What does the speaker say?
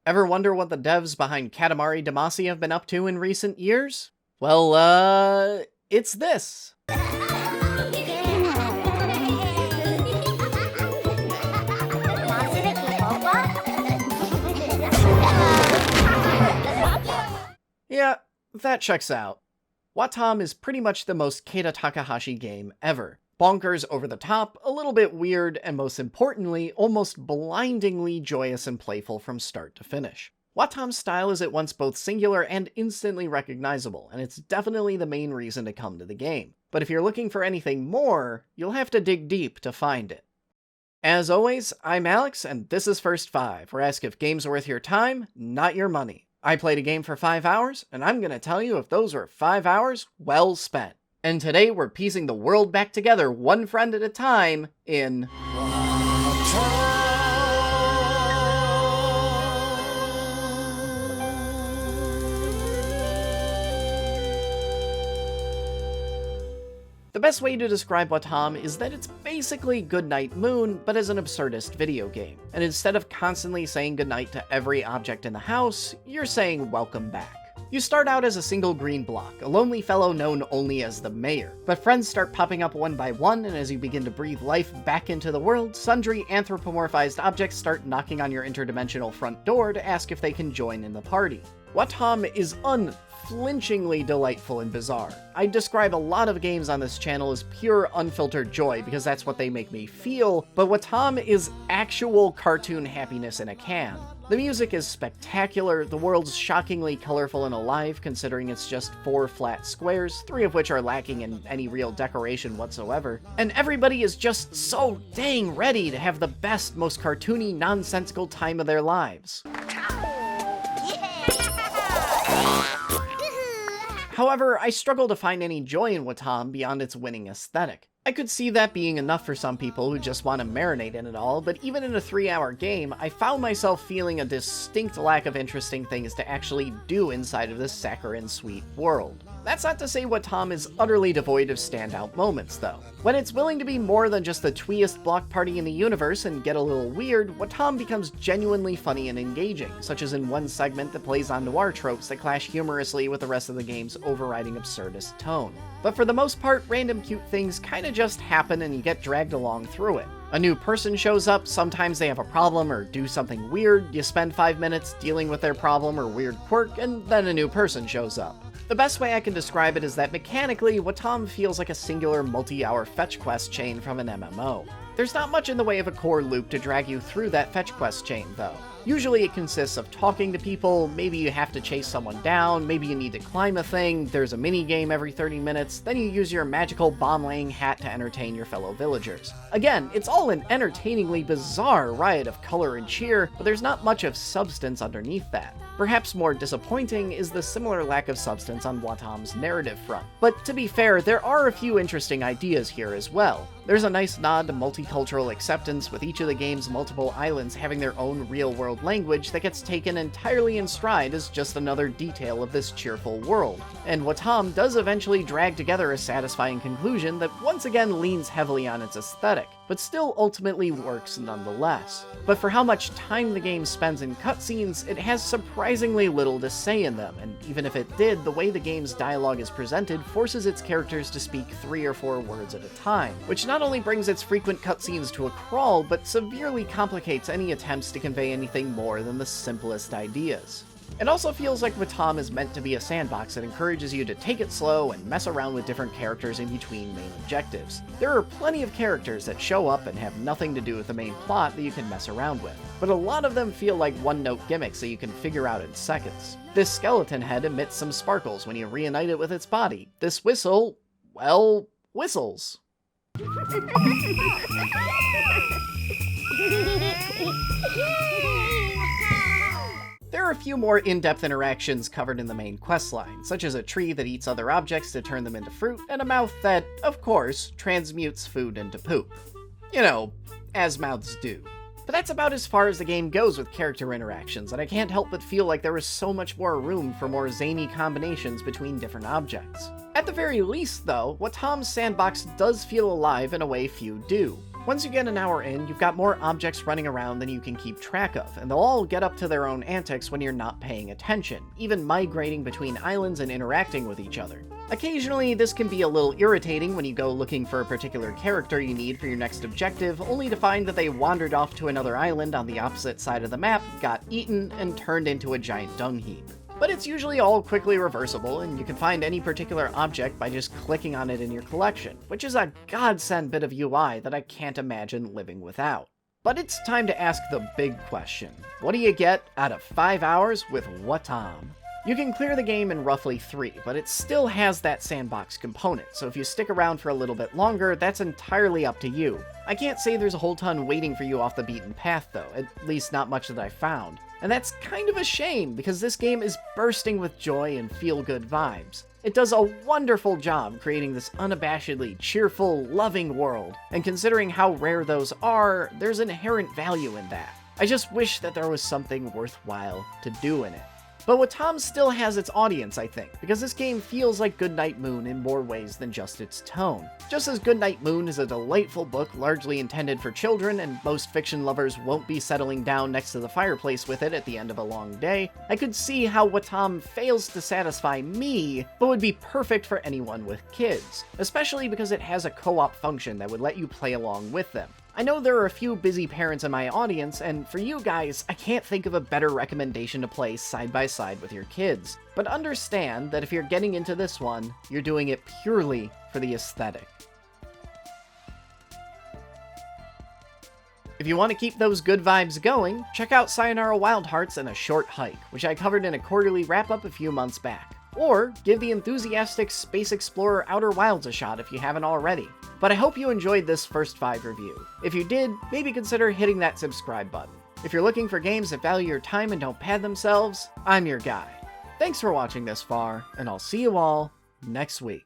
Ever wonder what the devs behind Katamari Damacy have been up to in recent years? Well, it's this. Yeah, that checks out. Wattam is pretty much the most Keita Takahashi game ever. Bonkers, over the top, a little bit weird, and most importantly, almost blindingly joyous and playful from start to finish. Wattam's style is at once both singular and instantly recognizable, and it's definitely the main reason to come to the game. But if you're looking for anything more, you'll have to dig deep to find it. As always, I'm Alex, and this is First 5, where I ask if games are worth your time, not your money. I played a game for 5 hours, and I'm gonna tell you if those were 5 hours well spent. And today we're piecing the world back together one friend at a time in The best way to describe Wattam is that it's basically Goodnight Moon, but as an absurdist video game. And instead of constantly saying goodnight to every object in the house, you're saying welcome back. You start out as a single green block, a lonely fellow known only as the mayor. But friends start popping up one by one, and as you begin to breathe life back into the world, sundry anthropomorphized objects start knocking on your interdimensional front door to ask if they can join in the party. Wattam is unflinchingly delightful and bizarre. I describe a lot of games on this channel as pure unfiltered joy because that's what they make me feel, but Wattam is actual cartoon happiness in a can. The music is spectacular, the world's shockingly colorful and alive considering it's just 4 flat squares, 3 of which are lacking in any real decoration whatsoever, and everybody is just so dang ready to have the best, most cartoony, nonsensical time of their lives. However, I struggle to find any joy in Wattam beyond its winning aesthetic. I could see that being enough for some people who just want to marinate in it all, but even in a 3-hour game, I found myself feeling a distinct lack of interesting things to actually do inside of this saccharine sweet world. That's not to say Wattam is utterly devoid of standout moments, though. When it's willing to be more than just the tweest block party in the universe and get a little weird, Wattam becomes genuinely funny and engaging, such as in one segment that plays on noir tropes that clash humorously with the rest of the game's overriding absurdist tone. But for the most part, random cute things kinda just happen and you get dragged along through it. A new person shows up, sometimes they have a problem or do something weird, you spend 5 minutes dealing with their problem or weird quirk, and then a new person shows up. The best way I can describe it is that mechanically, Wattam feels like a singular multi-hour fetch quest chain from an MMO. There's not much in the way of a core loop to drag you through that fetch quest chain, though. Usually it consists of talking to people, maybe you have to chase someone down, maybe you need to climb a thing, there's a mini-game every 30 minutes, then you use your magical bomb-laying hat to entertain your fellow villagers. Again, it's all an entertainingly bizarre riot of color and cheer, but there's not much of substance underneath that. Perhaps more disappointing is the similar lack of substance on Wattam's narrative front. But to be fair, there are a few interesting ideas here as well. There's a nice nod to multicultural acceptance, with each of the game's multiple islands having their own real-world language that gets taken entirely in stride as just another detail of this cheerful world. And Wattam does eventually drag together a satisfying conclusion that once again leans heavily on its aesthetic, but still ultimately works nonetheless. But for how much time the game spends in cutscenes, it has surprisingly little to say in them, and even if it did, the way the game's dialogue is presented forces its characters to speak 3 or 4 words at a time, which not only brings its frequent cutscenes to a crawl, but severely complicates any attempts to convey anything more than the simplest ideas. It also feels like Wattam is meant to be a sandbox that encourages you to take it slow and mess around with different characters in between main objectives. There are plenty of characters that show up and have nothing to do with the main plot that you can mess around with, but a lot of them feel like one-note gimmicks that you can figure out in seconds. This skeleton head emits some sparkles when you reunite it with its body. This whistle, well, whistles. There are a few more in-depth interactions covered in the main questline, such as a tree that eats other objects to turn them into fruit, and a mouth that, of course, transmutes food into poop. You know, as mouths do. But that's about as far as the game goes with character interactions, and I can't help but feel like there was so much more room for more zany combinations between different objects. At the very least, though, Wattam's sandbox does feel alive in a way few do. Once you get an hour in, you've got more objects running around than you can keep track of, and they'll all get up to their own antics when you're not paying attention, even migrating between islands and interacting with each other. Occasionally, this can be a little irritating when you go looking for a particular character you need for your next objective, only to find that they wandered off to another island on the opposite side of the map, got eaten, and turned into a giant dung heap. But it's usually all quickly reversible, and you can find any particular object by just clicking on it in your collection, which is a godsend bit of UI that I can't imagine living without. But it's time to ask the big question. What do you get out of 5 hours with Wattam? You can clear the game in roughly 3, but it still has that sandbox component, so if you stick around for a little bit longer, that's entirely up to you. I can't say there's a whole ton waiting for you off the beaten path though, at least not much that I found. And that's kind of a shame, because this game is bursting with joy and feel-good vibes. It does a wonderful job creating this unabashedly cheerful, loving world, and considering how rare those are, there's inherent value in that. I just wish that there was something worthwhile to do in it. But Wattam still has its audience, I think, because this game feels like Goodnight Moon in more ways than just its tone. Just as Goodnight Moon is a delightful book largely intended for children, and most fiction lovers won't be settling down next to the fireplace with it at the end of a long day, I could see how Wattam fails to satisfy me, but would be perfect for anyone with kids, especially because it has a co-op function that would let you play along with them. I know there are a few busy parents in my audience, and for you guys, I can't think of a better recommendation to play side by side with your kids. But understand that if you're getting into this one, you're doing it purely for the aesthetic. If you want to keep those good vibes going, check out Sayonara Wild Hearts and A Short Hike, which I covered in a quarterly wrap-up a few months back. Or give the enthusiastic Space Explorer Outer Wilds a shot if you haven't already. But I hope you enjoyed this first 5 review. If you did, maybe consider hitting that subscribe button. If you're looking for games that value your time and don't pad themselves, I'm your guy. Thanks for watching this far, and I'll see you all next week.